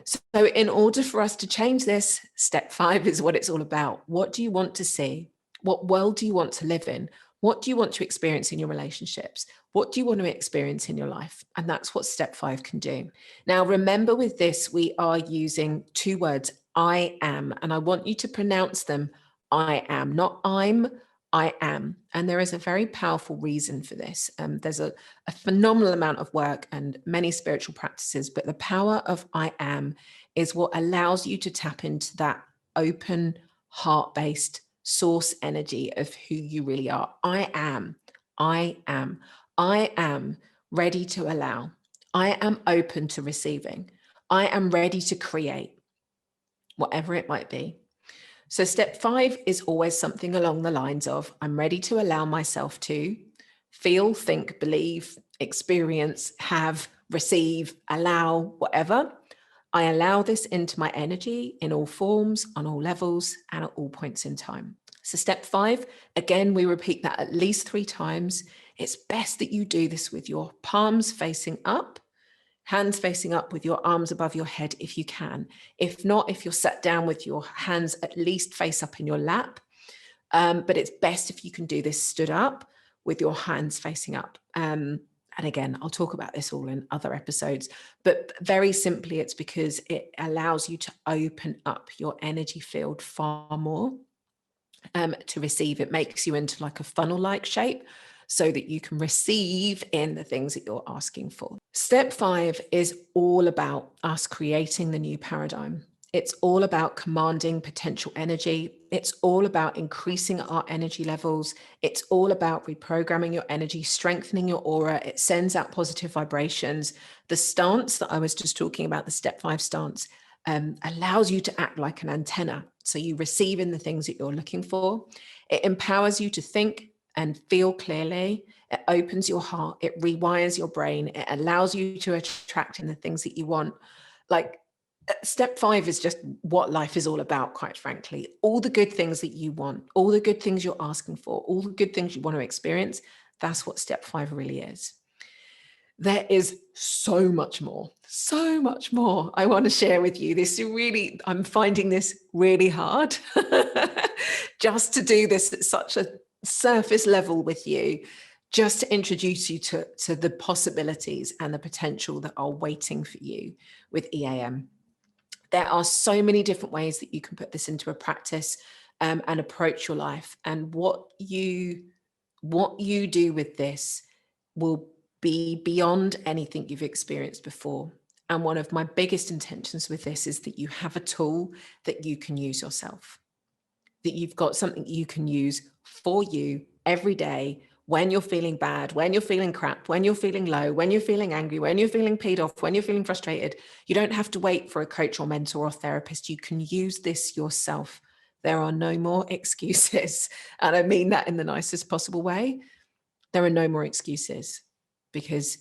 So in order for us to change this, step 5 is what it's all about. What do you want to see? What world do you want to live in? What do you want to experience in your relationships? What do you want to experience in your life? And that's what step 5 can do. Now, remember with this, we are using 2 words, I am, and I want you to pronounce them. I am, not I'm, I am. And there is a very powerful reason for this. There's a phenomenal amount of work and many spiritual practices, but the power of I am is what allows you to tap into that open, heart-based source energy of who you really are. I am. I am. I am ready to allow. I am open to receiving. I am ready to create, whatever it might be. So step 5 is always something along the lines of, I'm ready to allow myself to feel, think, believe, experience, have, receive, allow, whatever. I allow this into my energy in all forms, on all levels, and at all points in time. So step 5, again, we repeat that at least 3 times. It's best that you do this with your palms facing up, hands facing up with your arms above your head if you can. If not, if you're sat down with your hands at least face up in your lap. But it's best if you can do this stood up with your hands facing up. And again, I'll talk about this all in other episodes, but very simply, it's because it allows you to open up your energy field far more to receive. It makes you into like a funnel-like shape so that you can receive in the things that you're asking for. Step 5 is all about us creating the new paradigm. It's all about commanding potential energy. It's all about increasing our energy levels. It's all about reprogramming your energy, strengthening your aura. It sends out positive vibrations. The stance that I was just talking about, the step 5 stance, allows you to act like an antenna. So you receive in the things that you're looking for. It empowers you to think and feel clearly. It opens your heart. It rewires your brain. It allows you to attract in the things that you want. Like, step 5 is just what life is all about, quite frankly. All the good things that you want, all the good things you're asking for, all the good things you want to experience, that's what step 5 really is. There is so much more I want to share with you. I'm finding this really hard just to do this at such a surface level with you, just to introduce you to the possibilities and the potential that are waiting for you with EAM. There are so many different ways that you can put this into a practice and approach your life. And what you do with this will be beyond anything you've experienced before. And one of my biggest intentions with this is that you have a tool that you can use yourself, that you've got something you can use for you every day when you're feeling bad, when you're feeling crap, when you're feeling low, when you're feeling angry, when you're feeling peed off, when you're feeling frustrated. You don't have to wait for a coach or mentor or therapist. You can use this yourself. There are no more excuses. And I mean that in the nicest possible way. There are no more excuses, because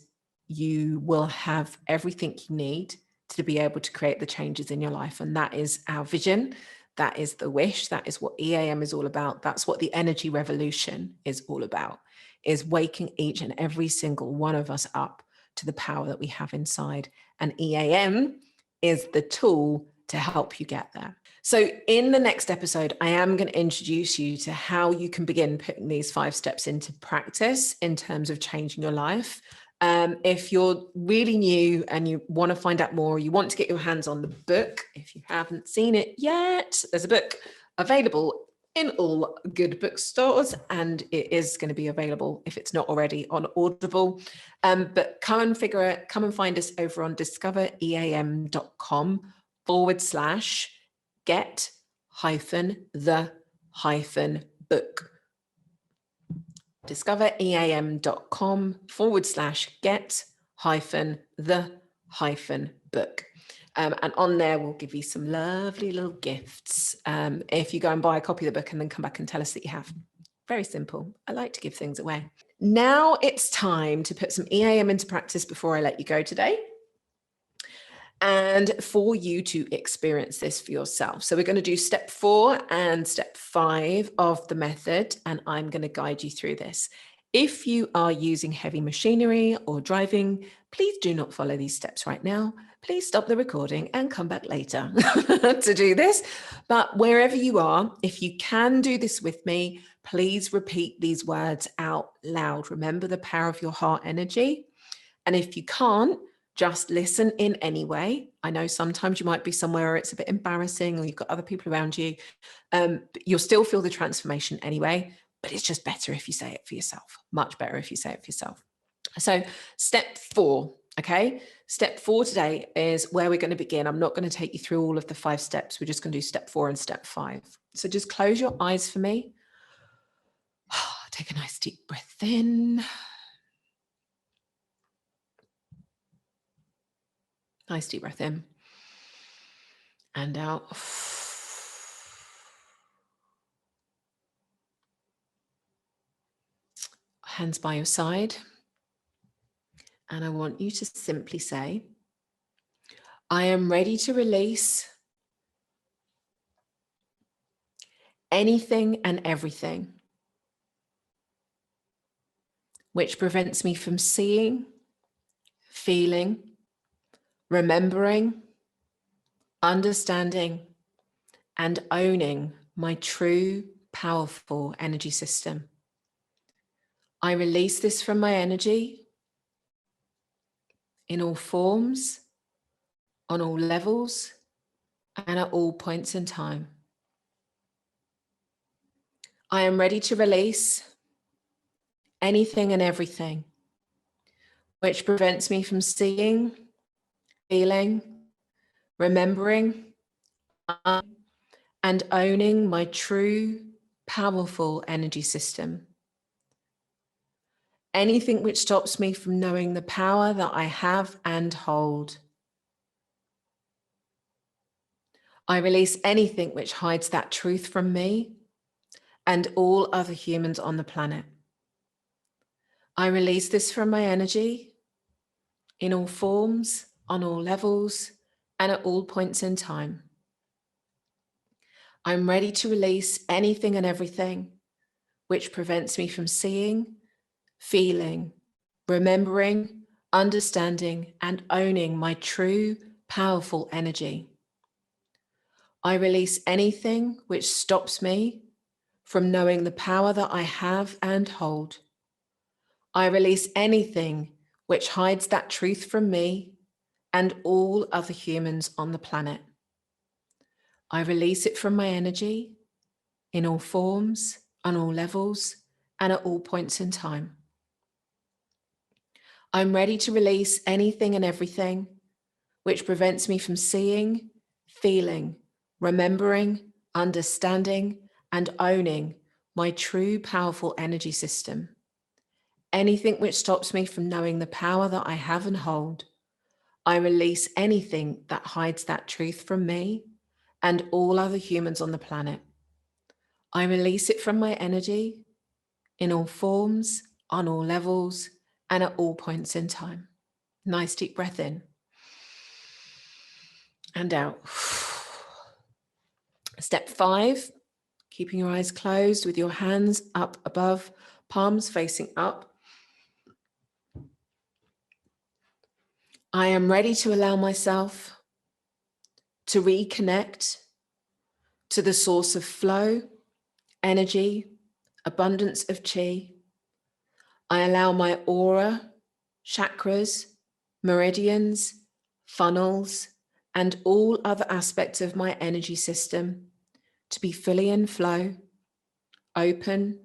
you will have everything you need to be able to create the changes in your life. And that is our vision. That is the wish. That is what EAM is all about. That's what the energy revolution is all about, is waking each and every single one of us up to the power that we have inside. And EAM is the tool to help you get there. So in the next episode, I am going to introduce you to how you can begin putting these 5 steps into practice in terms of changing your life. If you're really new and you want to find out more, you want to get your hands on the book, if you haven't seen it yet, there's a book available in all good bookstores, and it is going to be available, if it's not already, on Audible. But come and find us over on discoveream.com/get-the-book. discoveream.com/get-the-book. And on there, we'll give you some lovely little gifts if you go and buy a copy of the book and then come back and tell us that you have. Very simple. I like to give things away. Now it's time to put some EAM into practice before I let you go today, and for you to experience this for yourself. So we're going to do step 4 and step 5 of the method, and I'm going to guide you through this. If you are using heavy machinery or driving, please do not follow these steps right now. Please stop the recording and come back later to do this. But wherever you are, if you can do this with me, please repeat these words out loud. Remember the power of your heart energy. And if you can't, just listen in anyway. I know sometimes you might be somewhere where it's a bit embarrassing or you've got other people around you. You'll still feel the transformation anyway. but it's just better if you say it for yourself. Much better if you say it for yourself. So step 4, okay? Step 4 today is where we're going to begin. I'm not going to take you through all of the 5 steps. We're just going to do step 4 and step 5. So just close your eyes for me. Take a nice deep breath in. Nice deep breath in. And out. Hands by your side. And I want you to simply say, I am ready to release anything and everything which prevents me from seeing, feeling, remembering, understanding, and owning my true, powerful energy system. I release this from my energy in all forms, on all levels, and at all points in time. I am ready to release anything and everything which prevents me from seeing, feeling, remembering, and owning my true, powerful energy system. Anything which stops me from knowing the power that I have and hold. I release anything which hides that truth from me and all other humans on the planet. I release this from my energy in all forms, on all levels, and at all points in time. I'm ready to release anything and everything which prevents me from seeing, feeling, remembering, understanding, and owning my true, powerful energy. I release anything which stops me from knowing the power that I have and hold. I release anything which hides that truth from me and all other humans on the planet. I release it from my energy in all forms, on all levels, and at all points in time. I'm ready to release anything and everything which prevents me from seeing, feeling, remembering, understanding, and owning my true, powerful energy system. Anything which stops me from knowing the power that I have and hold. I release anything that hides that truth from me and all other humans on the planet. I release it from my energy in all forms, on all levels, and at all points in time. Nice deep breath in and out. Step 5, keeping your eyes closed with your hands up above, palms facing up. I am ready to allow myself to reconnect to the source of flow, energy, abundance of chi. I allow my aura, chakras, meridians, funnels, and all other aspects of my energy system to be fully in flow, open,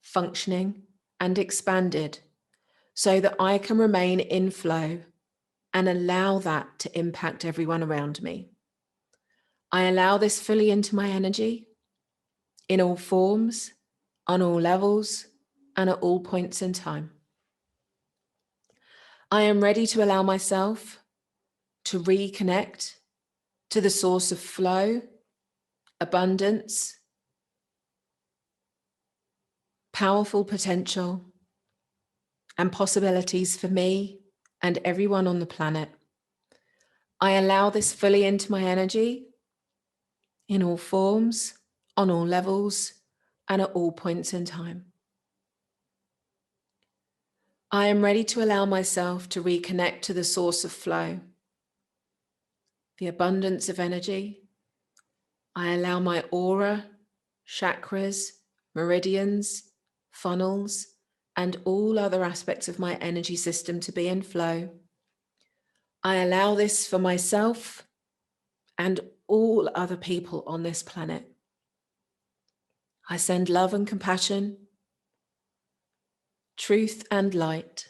functioning, and expanded so that I can remain in flow and allow that to impact everyone around me. I allow this fully into my energy in all forms, on all levels, and at all points in time. I am ready to allow myself to reconnect to the source of flow, abundance, powerful potential, and possibilities for me and everyone on the planet. I allow this fully into my energy in all forms, on all levels, and at all points in time. I am ready to allow myself to reconnect to the source of flow, the abundance of energy. I allow my aura, chakras, meridians, funnels, and all other aspects of my energy system to be in flow. I allow this for myself and all other people on this planet. I send love and compassion truth and light.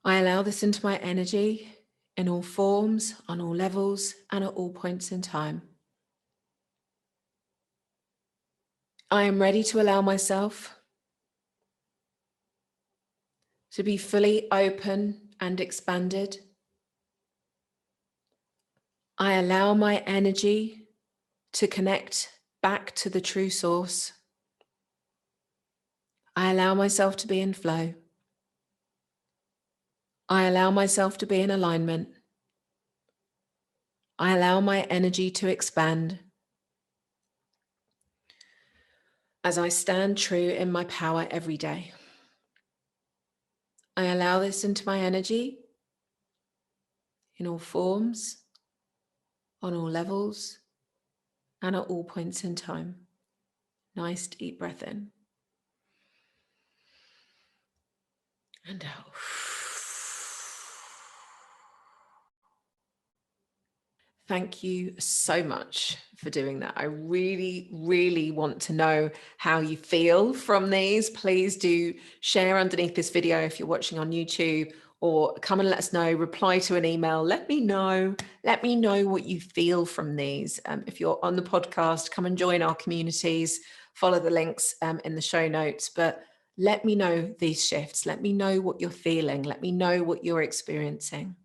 I allow this into my energy in all forms, on all levels, and at all points in time. I am ready to allow myself to be fully open and expanded. I allow my energy to connect back to the true source. I allow myself to be in flow. I allow myself to be in alignment. I allow my energy to expand as I stand true in my power every day. I allow this into my energy in all forms, on all levels, and at all points in time. Nice deep breath in and out. Thank you so much for doing that. I really, really want to know how you feel from these. Please do share underneath this video if you're watching on YouTube, or come and let us know, reply to an email. Let me know what you feel from these. If you're on the podcast, come and join our communities, follow the links in the show notes, but let me know these shifts. Let me know what you're feeling. Let me know what you're experiencing.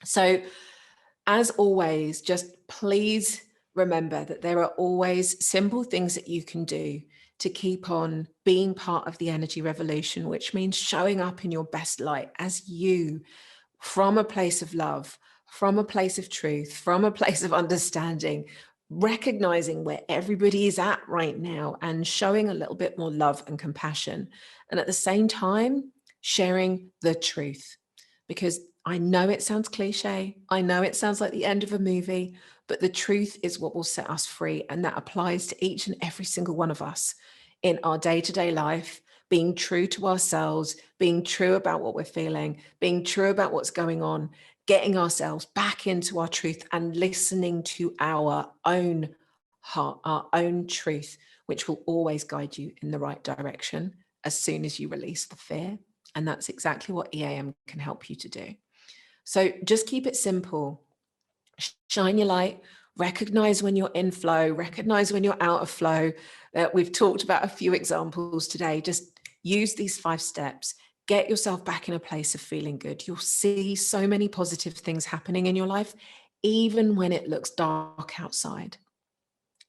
So, as always, just please remember that there are always simple things that you can do to keep on being part of the energy revolution, which means showing up in your best light as you, from a place of love, from a place of truth, from a place of understanding, recognizing where everybody is at right now and showing a little bit more love and compassion. And at the same time, sharing the truth. Because I know it sounds cliche. I know it sounds like the end of a movie, but the truth is what will set us free. And that applies to each and every single one of us in our day-to-day life, being true to ourselves, being true about what we're feeling, being true about what's going on, getting ourselves back into our truth and listening to our own heart, our own truth, which will always guide you in the right direction as soon as you release the fear. And that's exactly what EAM can help you to do. So just keep it simple. Shine your light, recognize when you're in flow, recognize when you're out of flow. We've talked about a few examples today. Just use these 5 steps. Get yourself back in a place of feeling good. You'll see so many positive things happening in your life, even when it looks dark outside.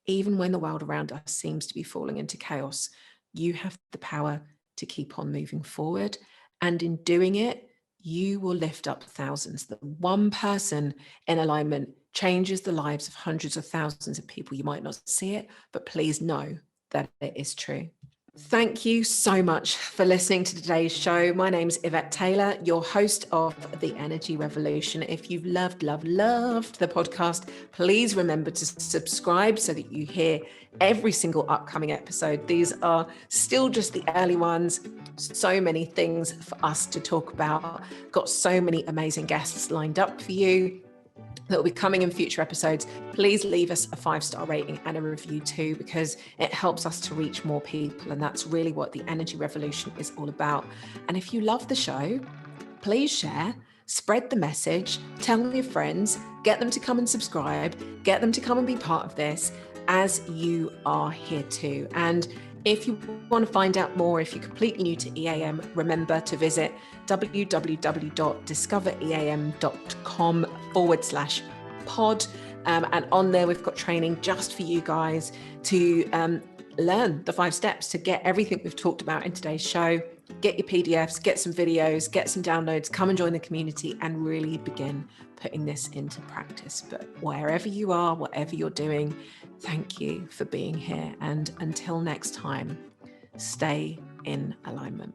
Even when the world around us seems to be falling into chaos, you have the power to keep on moving forward. And in doing it, you will lift up thousands. That one person in alignment changes the lives of hundreds of thousands of people. You might not see it, but please know that it is true. Thank you so much for listening to today's show. My name's Yvette Taylor, your host of The Energy Revolution. If you've loved the podcast, please remember to subscribe so that you hear every single upcoming episode. These are still just the early ones. So many things for us to talk about. Got so many amazing guests lined up for you that will be coming in future episodes. Please leave us a 5-star rating and a review too, because it helps us to reach more people. And that's really what the Energy Revolution is all about. And if you love the show, please share, spread the message, tell your friends, get them to come and subscribe, get them to come and be part of this, as you are here too. And if you want to find out more, if you're completely new to EAM, remember to visit www.discoveream.com/pod. And on there, we've got training just for you guys to learn the 5 steps to get everything we've talked about in today's show. Get your PDFs, get some videos, get some downloads, come and join the community and really begin putting this into practice. But wherever you are, whatever you're doing, thank you for being here. And until next time, stay in alignment.